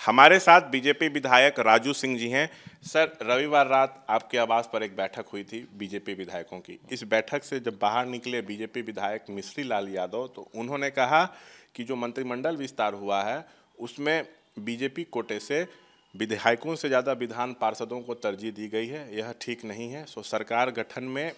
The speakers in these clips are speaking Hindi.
हमारे साथ बीजेपी विधायक राजू सिंह जी हैं। सर, रविवार रात आपके आवास पर एक बैठक हुई थी बीजेपी विधायकों की। इस बैठक से जब बाहर निकले बीजेपी विधायक मिश्री लाल यादव, तो उन्होंने कहा कि जो मंत्रिमंडल विस्तार हुआ है उसमें बीजेपी कोटे से विधायकों से ज़्यादा विधान पार्षदों को तरजीह दी गई है, यह ठीक नहीं है। सो सरकार गठन में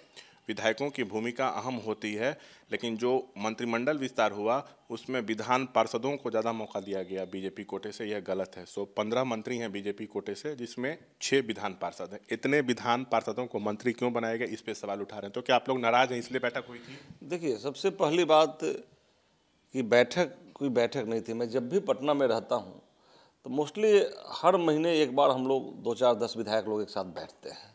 विधायकों की भूमिका अहम होती है, लेकिन जो मंत्रिमंडल विस्तार हुआ उसमें विधान पार्षदों को ज़्यादा मौका दिया गया बीजेपी कोटे से, यह गलत है। सो 15 मंत्री हैं बीजेपी कोटे से, जिसमें 6 विधान पार्षद हैं। इतने विधान पार्षदों को मंत्री क्यों बनाया गया, इस पे सवाल उठा रहे हैं। तो क्या आप लोग नाराज हैं, इसलिए बैठक हुई थी? देखिए, सबसे पहली बात कि बैठक कोई बैठक नहीं थी। मैं जब भी पटना में रहता हूँ तो मोस्टली हर महीने एक बार हम लोग 2-4-10 विधायक लोग एक साथ बैठते हैं,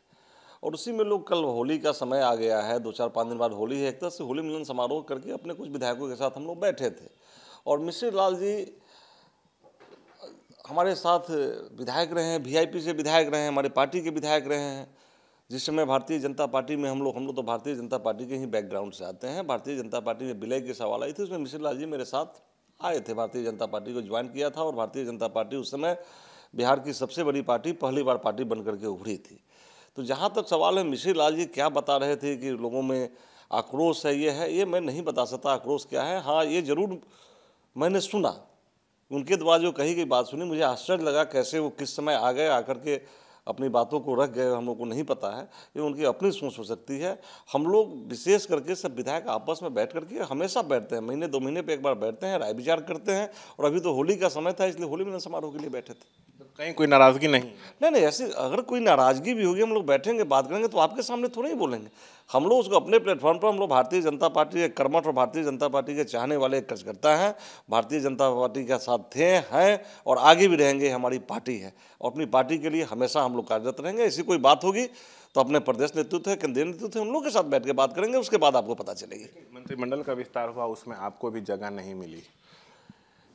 और उसी में लोग, कल होली का समय आ गया है, 2-4-5 दिन बाद होली है, एक तरह से होली मिलन समारोह करके अपने कुछ विधायकों के साथ हम लोग बैठे थे। और मिश्री लाल जी हमारे साथ विधायक रहे हैं, वीआईपी से विधायक रहे हैं, हमारे पार्टी के विधायक रहे हैं। जिस समय भारतीय जनता पार्टी में हम लोग तो भारतीय जनता पार्टी के ही बैकग्राउंड से आते हैं। भारतीय जनता पार्टी में विलय की सवाल आई थी, उसमें मिश्री लाल जी मेरे साथ आए थे। भारतीय जनता पार्टी को ज्वाइन किया था, और भारतीय जनता पार्टी उस समय बिहार की सबसे बड़ी पार्टी, पहली बार पार्टी बन करके उभरी थी। तो जहाँ तक सवाल है मिश्री लाल जी क्या बता रहे थे कि लोगों में आक्रोश है, ये मैं नहीं बता सकता आक्रोश क्या है। हाँ, ये जरूर मैंने सुना, उनके द्वारा जो कही गई बात सुनी, मुझे आश्चर्य लगा कैसे वो किस समय आ गए, आकर के अपनी बातों को रख गए, हम लोग को नहीं पता है। ये उनकी अपनी सोच हो सकती है। हम लोग विशेष करके सब विधायक आपस में बैठ करके हमेशा बैठते हैं, महीने 2 महीने पे एक बार बैठते हैं, राय विचार करते हैं। और अभी तो होली का समय था, इसलिए होली मिलन समारोह के लिए बैठे थे। कहीं कोई नाराजगी नहीं? ऐसे अगर कोई नाराजगी भी होगी, हम लोग बैठेंगे, बात करेंगे, तो आपके सामने थोड़ा ही बोलेंगे। हम लोग उसको अपने प्लेटफॉर्म पर, हम लोग भारतीय जनता पार्टी के कर्मठ और भारतीय जनता पार्टी के चाहने वाले कार्यकर्ता हैं। भारतीय जनता पार्टी के साथ थे, हैं और आगे भी रहेंगे। हमारी पार्टी है और अपनी पार्टी के लिए हमेशा हम लोग कार्यरत रहेंगे। ऐसी कोई बात होगी तो अपने प्रदेश नेतृत्व है, केंद्रीय नेतृत्व है, उन लोगों के साथ बैठ के बात करेंगे, उसके बाद आपको पता चलेगी। मंत्रिमंडल का विस्तार हुआ, उसमें आपको भी जगह नहीं मिली।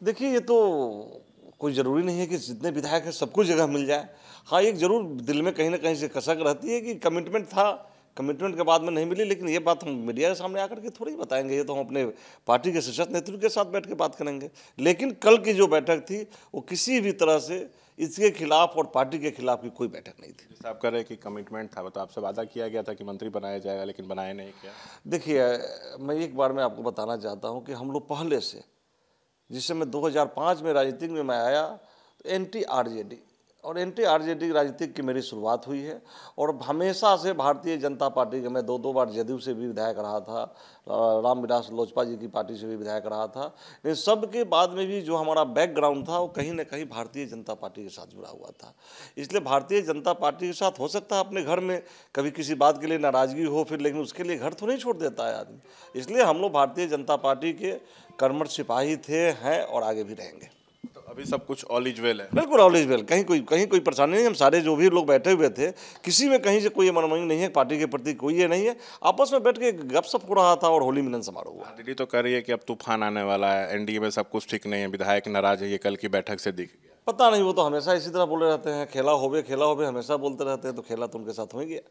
देखिए, ये तो कोई ज़रूरी नहीं है कि जितने विधायक हैं सबको जगह मिल जाए। हाँ, एक ज़रूर दिल में कहीं ना कहीं से कसक रहती है कि कमिटमेंट था, कमिटमेंट के बाद में नहीं मिली। लेकिन ये बात हम मीडिया के सामने आकर के थोड़ी ही बताएंगे, ये तो हम अपने पार्टी के शीर्ष नेतृत्व के साथ बैठ के बात करेंगे। लेकिन कल की जो बैठक थी वो किसी भी तरह से इसके खिलाफ और पार्टी के खिलाफ की कोई बैठक नहीं थी। जैसे आप कह रहे हैं कि कमिटमेंट था, तो आपसे वादा किया गया था कि मंत्री बनाया जाएगा, लेकिन बनाया नहीं किया। देखिए, मैं एक बार मैं आपको बताना चाहता हूँ कि हम लोग पहले से, जिस समय 2005 में राजनीति में मैं आया, तो एंटी आरजेडी और एंटी आरजेडी राजनीति की मेरी शुरुआत हुई है। और हमेशा से भारतीय जनता पार्टी के, मैं 2 बार जदयू से भी विधायक रहा था, रामविलास लोजपा जी की पार्टी से भी विधायक रहा था। लेकिन सब के बाद में भी जो हमारा बैकग्राउंड था वो कहीं ना कहीं भारतीय जनता पार्टी के साथ जुड़ा हुआ था। इसलिए भारतीय जनता पार्टी के साथ हो सकता है अपने घर में कभी किसी बात के लिए नाराज़गी हो फिर, लेकिन उसके लिए घर तो नहीं छोड़ देता है आदमी। इसलिए हम लोग भारतीय जनता पार्टी के कर्मठ सिपाही थे, हैं और आगे भी रहेंगे। तो अभी सब कुछ ऑल इज वेल है? बिल्कुल ऑल इज वेल, कहीं कोई परेशानी नहीं। हम सारे जो भी लोग बैठे हुए थे, किसी में कहीं से कोई मनमानी नहीं है, पार्टी के प्रति कोई ये नहीं है। आपस में बैठ के गपशप हो रहा था और होली मिलन समारोह हुआ। दिल्ली तो कह रही है कि अब तूफान आने वाला है, एनडीए में सब कुछ ठीक नहीं है, विधायक नाराज है, ये कल की बैठक से दिख गया। पता नहीं, वो तो हमेशा इसी तरह बोले रहते हैं, खेला होवे हमेशा बोलते रहते हैं, तो खेला तो उनके साथ हो ही गया।